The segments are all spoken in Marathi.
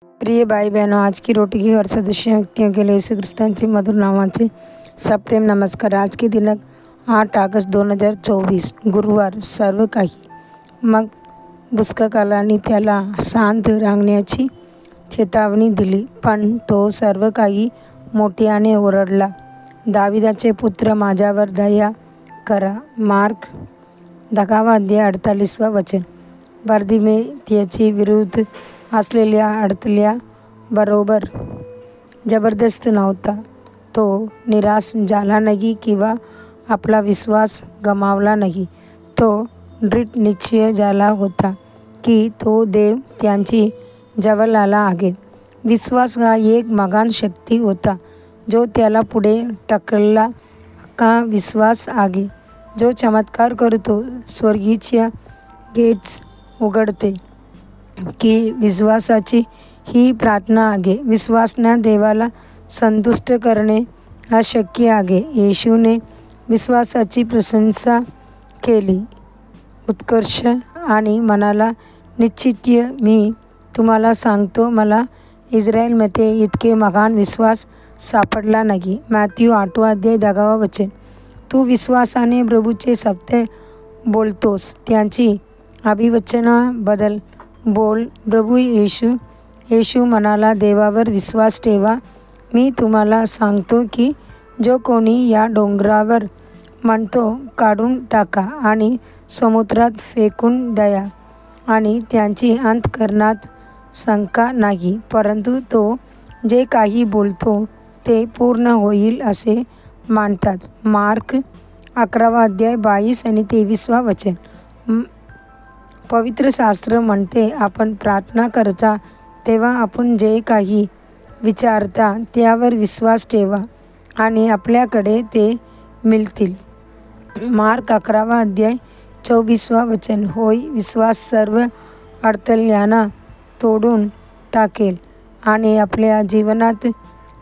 प्रिय भाई बहनों, आज की रोटी की हर सदस्य व्यक्तियों के लिए यीशु ख्रिस्तांचे मधुर नावाचे सप्रेम नमस्कार। आज की दिनांक 8 ऑगस्ट 2024 गुरुवार। सर्व काही मग बुचकाकालाने त्याला शांत राहण्याची चेतावणी दिली, पण तो सर्व काही मोठ्याने ओरडला, दाविदाचे पुत्र, माझ्यावर दया करा। मार्क 10:48 वचन। बर्तिमेव त्याची विरुद्ध असलेल्या अडथळ्या बरोबर जबरदस्त नव्हता। तो निराश झाला नाही किंवा आपला विश्वास गमावला नाही। तो दृढ निश्चय झाला होता की तो देव त्याची जवळ आला आहे। विश्वास हा एक महान शक्ती होता जो त्याला पुढे ढकलला। हा विश्वास आहे जो चमत्कार करतो, स्वर्गाच्या गेट्स उघडते की विश्वासाची ही प्रार्थना आहे। विश्वासाने देवाला संतुष्ट करणे अशक्य आहे। येशूने विश्वासाची प्रशंसा केली, उत्कर्ष आणि म्हणाला, निश्चित मी तुम्हाला सांगतो, मला इस्रायलमध्ये इतके महान विश्वास सापडला नाही। मत्ती 8:10 वचन। तू विश्वासाने प्रभूचे शब्द बोलतोस, त्यांची अभिवचनाबद्दल बोल। प्रभू येशू म्हणाला, देवावर विश्वास ठेवा। मी तुम्हाला सांगतो की जो कोणी या डोंगरावर म्हणतो, काढून टाका आणि समुद्रात फेकून द्या, आणि त्यांची अंतःकरणात शंका नाही, परंतु तो जे काही बोलतो ते पूर्ण होईल असे मानतात। मार्क 11:22 आणि 23 वचन। पवित्र शास्त्र म्हणते, आपण प्रार्थना करता तेव्हा आपण जे काही विचारता त्यावर विश्वास ठेवा आणि आपल्याकडे ते मिळतील। मार्क 11:24 वचन। होय, विश्वास सर्व अडथळ्यांना तोडून टाकेल आणि आपल्या जीवनात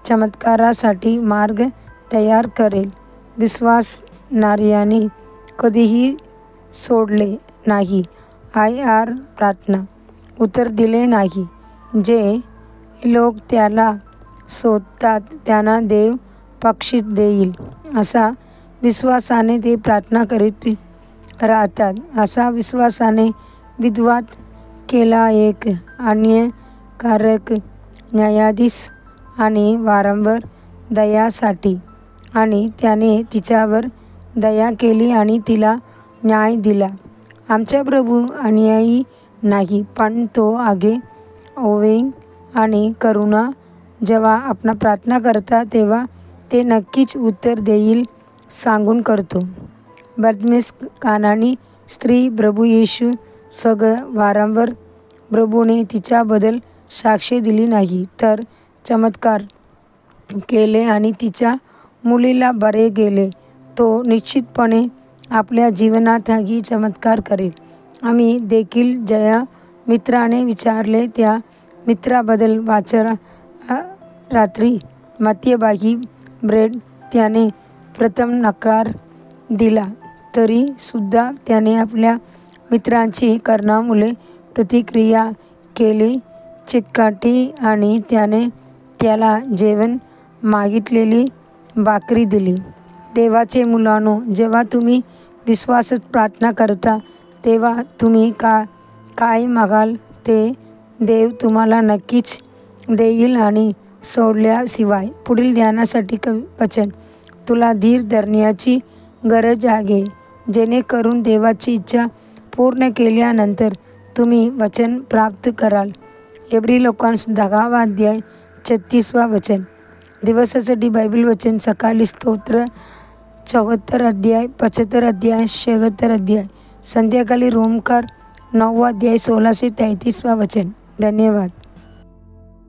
चमत्कारासाठी मार्ग तयार करेल। विश्वासणाऱ्यांनी कधीही सोडले नाही। IR प्रार्थना उत्तर दिले नाही। जे लोक त्याला शोधतात त्यांना देव बक्षीस देईल, असा विश्वासाने ते प्रार्थना करीत राहतात। असा विश्वासाने विधवात केला एक अन्यायकारक न्यायाधीश आणि वारंवार दयासाठी, आणि त्याने तिच्यावर दया केली आणि तिला न्याय दिला। आमचा प्रभू अन्यायी नाही, पण तो आहे ओवेन आणि करुणा। जेव्हा आपण प्रार्थना करता तेव्हा ते नक्कीच उत्तर देईल सांगून करतो। बर्तिमेव कानानी स्त्री प्रभू येशू वारंवार प्रभूने तिच्याबद्दल साक्ष दिली नाही, तर चमत्कार केले आणि तिच्या मुलीला बरे केले। तो निश्चितपणे आपल्या जीवनातही चमत्कार करेल। आम्ही देखील ज्या मित्राने विचारले त्या मित्राबद्दल रात्री मध्यभागी ब्रेड त्याने प्रथम नकार दिला, तरी सुद्धा त्याने आपल्या मित्रांची कारणामुळे प्रतिक्रिया केली, चिकटली आणि त्याने त्याला जेवण मागितलेली भाकरी दिली। देवाचे मुलांनो, जेव्हा तुम्ही विश्वासात प्रार्थना करता तेव्हा तुम्ही काय मागाल ते देव तुम्हाला नक्कीच देईल आणि सोडल्याशिवाय। पुढील ध्यानासाठी वचन। तुला धीर धरण्याची गरज आहे, जेणेकरून देवाची इच्छा पूर्ण केल्यानंतर तुम्ही वचन प्राप्त कराल। इब्री लोकांस 10:36 वचन। दिवसासाठी बायबल वचन। सकाळी स्तोत्र 74 अध्याय, 75 अध्याय, 76 अध्याय। संध्याकाळी रोमकार 9:16 ते 33 वचन। धन्यवाद।